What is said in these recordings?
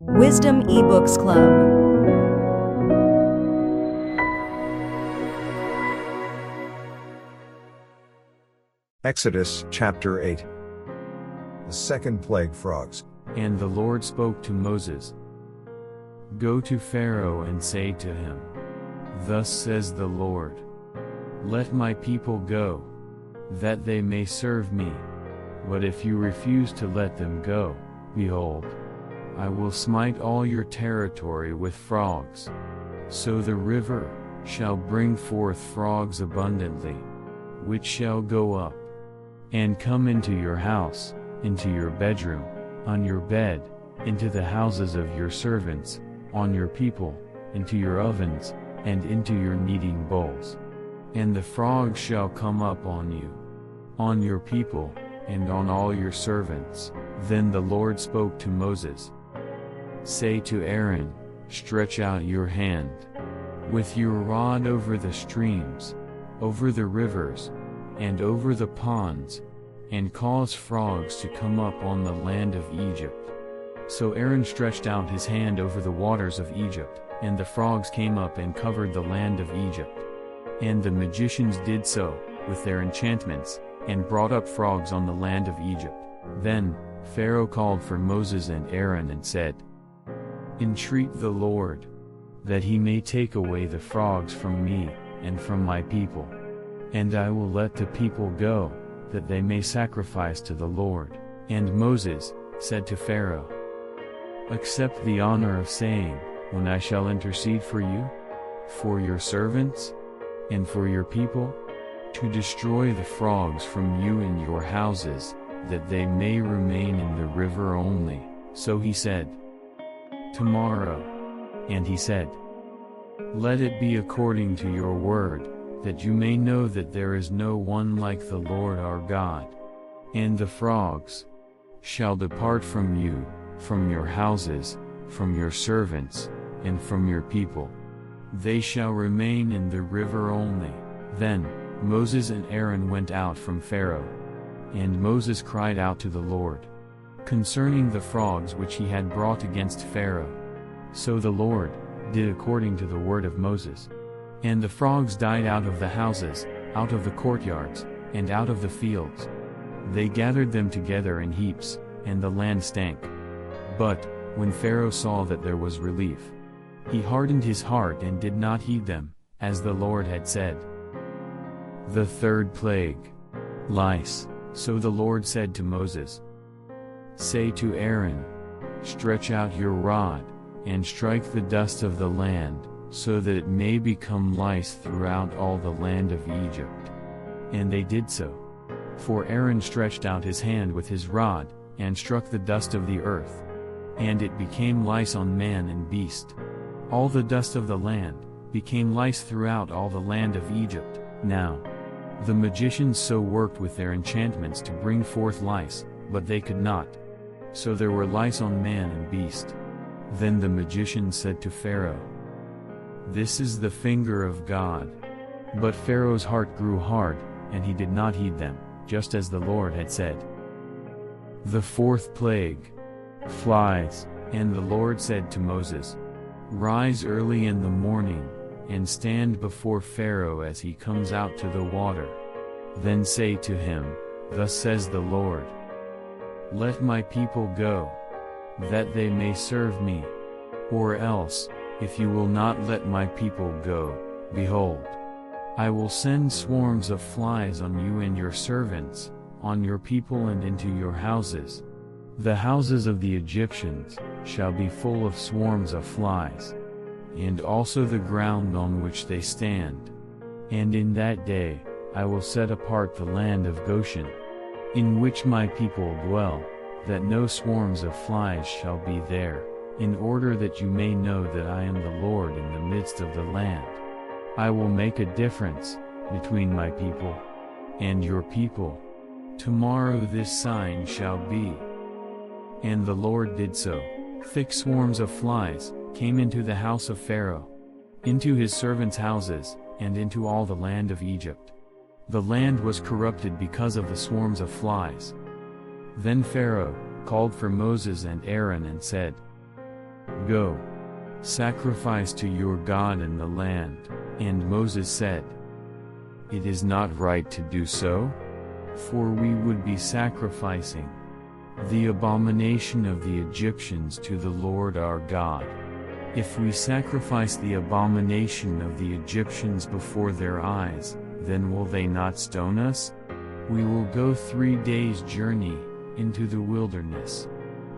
Wisdom eBooks Club. Exodus chapter 8. The second plague, frogs. And the Lord spoke to Moses. Go to Pharaoh and say to him, Thus says the Lord, Let my people go, that they may serve me. But if you refuse to let them go, behold, I will smite all your territory with frogs. So the river shall bring forth frogs abundantly, which shall go up and come into your house, into your bedroom, on your bed, into the houses of your servants, on your people, into your ovens, and into your kneading bowls. And the frogs shall come up on you, on your people, and on all your servants. Then the Lord spoke to Moses. Say to Aaron, Stretch out your hand with your rod over the streams, over the rivers, and over the ponds, and cause frogs to come up on the land of Egypt. So Aaron stretched out his hand over the waters of Egypt, and the frogs came up and covered the land of Egypt. And the magicians did so, with their enchantments, and brought up frogs on the land of Egypt. Then Pharaoh called for Moses and Aaron and said, Entreat the Lord, that he may take away the frogs from me, and from my people. And I will let the people go, that they may sacrifice to the Lord. And Moses said to Pharaoh, Accept the honor of saying, When I shall intercede for you, for your servants, and for your people, to destroy the frogs from you in your houses, that they may remain in the river only. So he said, Tomorrow. And he said, Let it be according to your word, that you may know that there is no one like the Lord our God. And the frogs shall depart from you, from your houses, from your servants, and from your people. They shall remain in the river only. Then Moses and Aaron went out from Pharaoh. And Moses cried out to the Lord concerning the frogs which he had brought against Pharaoh. So the Lord did according to the word of Moses. And the frogs died out of the houses, out of the courtyards, and out of the fields. They gathered them together in heaps, and the land stank. But when Pharaoh saw that there was relief, he hardened his heart and did not heed them, as the Lord had said. The third plague, lice. So the Lord said to Moses, Say to Aaron, Stretch out your rod, and strike the dust of the land, so that it may become lice throughout all the land of Egypt. And they did so. For Aaron stretched out his hand with his rod, and struck the dust of the earth. And it became lice on man and beast. All the dust of the land became lice throughout all the land of Egypt. Now the magicians so worked with their enchantments to bring forth lice, but they could not. So there were lice on man and beast. Then the magicians said to Pharaoh, This is the finger of God. But Pharaoh's heart grew hard, and he did not heed them, just as the Lord had said. The fourth plague, flies. And the Lord said to Moses, Rise early in the morning, and stand before Pharaoh as he comes out to the water. Then say to him, Thus says the Lord, Let my people go, that they may serve me. Or else, if you will not let my people go, behold, I will send swarms of flies on you and your servants, on your people and into your houses. The houses of the Egyptians shall be full of swarms of flies, and also the ground on which they stand. And in that day, I will set apart the land of Goshen, in which my people dwell, that no swarms of flies shall be there, in order that you may know that I am the Lord in the midst of the land. I will make a difference between my people and your people. Tomorrow this sign shall be. And the Lord did so. Thick swarms of flies came into the house of Pharaoh, into his servants' houses, and into all the land of Egypt. The land was corrupted because of the swarms of flies. Then Pharaoh called for Moses and Aaron and said, Go, sacrifice to your God in the land. And Moses said, It is not right to do so, for we would be sacrificing the abomination of the Egyptians to the Lord our God. If we sacrifice the abomination of the Egyptians before their eyes, then will they not stone us? We will go 3 days' journey into the wilderness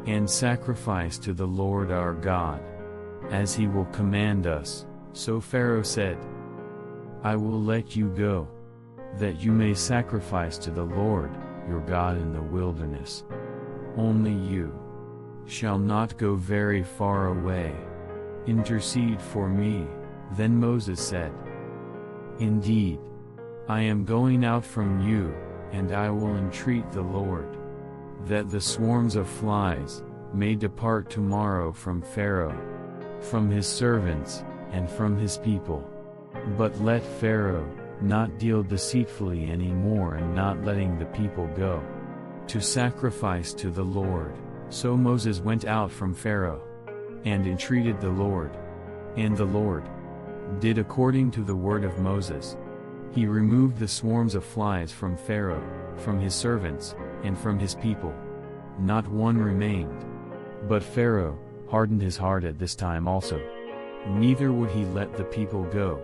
and sacrifice to the Lord our God, as he will command us. So Pharaoh said, I will let you go, that you may sacrifice to the Lord your God in the wilderness. Only you shall not go very far away. Intercede for me. Then Moses said, Indeed, I am going out from you, and I will entreat the Lord, that the swarms of flies may depart tomorrow from Pharaoh, from his servants, and from his people. But let Pharaoh not deal deceitfully any more in not letting the people go to sacrifice to the Lord. So Moses went out from Pharaoh and entreated the Lord. And the Lord did according to the word of Moses. He removed the swarms of flies from Pharaoh, from his servants, and from his people. Not one remained. But Pharaoh hardened his heart at this time also. Neither would he let the people go.